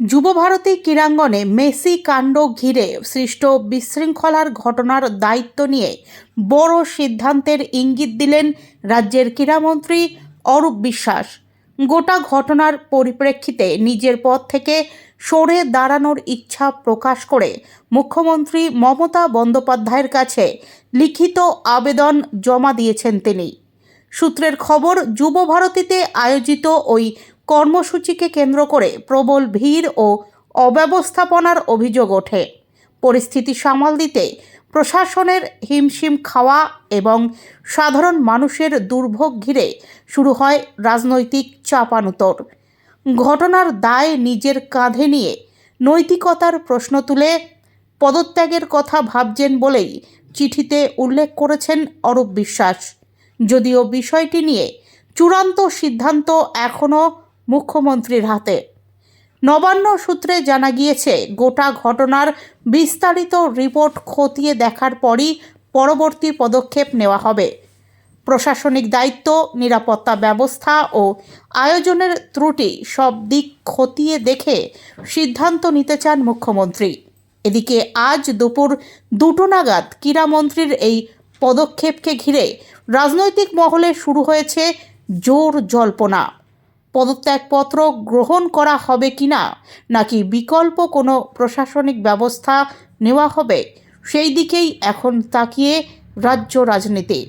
Yuva Bharati ক্রীড়াঙ্গনে Messi কাণ্ড ঘিরে সৃষ্ট বিশৃঙ্খলার ঘটনার দায়িত্ব নিয়ে বড় সিদ্ধান্তের ইঙ্গিত দিলেন রাজ্যের ক্রীড়ামন্ত্রী অরূপ বিশ্বাস। গোটা ঘটনার পরিপ্রেক্ষিতে নিজের পদ থেকে সরে দাঁড়ানোর ইচ্ছা প্রকাশ করে মুখ্যমন্ত্রী মমতা বন্দ্যোপাধ্যায়ের কাছে লিখিত আবেদন জমা দিয়েছেন তিনি। সূত্রের খবর, যুবভারতীতে আয়োজিত ওই কর্মসূচিকে কেন্দ্র করে প্রবল ভিড় ও অব্যবস্থাপনার অভিযোগ ওঠে। পরিস্থিতি সামাল দিতে প্রশাসনের হিমশিম খাওয়া এবং সাধারণ মানুষের দুর্ভোগ ঘিরে শুরু হয় রাজনৈতিক চাপানুতোর। ঘটনার দায় নিজের কাঁধে নিয়ে নৈতিকতার প্রশ্ন তুলে পদত্যাগের কথা ভাবছেন বলেই চিঠিতে উল্লেখ করেছেন অরূপ বিশ্বাস। যদিও বিষয়টি নিয়ে চূড়ান্ত সিদ্ধান্ত এখনও মুখ্যমন্ত্রীর হাতে। নবান্ন সূত্রে জানা গিয়েছে, গোটা ঘটনার বিস্তারিত রিপোর্ট খতিয়ে দেখার পরই পরবর্তী পদক্ষেপ নেওয়া হবে। প্রশাসনিক দায়িত্ব, নিরাপত্তা ব্যবস্থা ও আয়োজনের ত্রুটি সব দিক খতিয়ে দেখে সিদ্ধান্ত নিতে চান মুখ্যমন্ত্রী। এদিকে আজ দুপুর 2টো নাগাদ ক্রীড়ামন্ত্রীর এই পদক্ষেপকে ঘিরে রাজনৈতিক মহলে শুরু হয়েছে জোর জল্পনা। পদত্যাগপত্র গ্রহণ করা হবে কিনা, নাকি বিকল্প কোনো প্রশাসনিক ব্যবস্থা নেওয়া হবে, সেই দিকেই এখন তাকিয়ে রাজ্য রাজনীতি।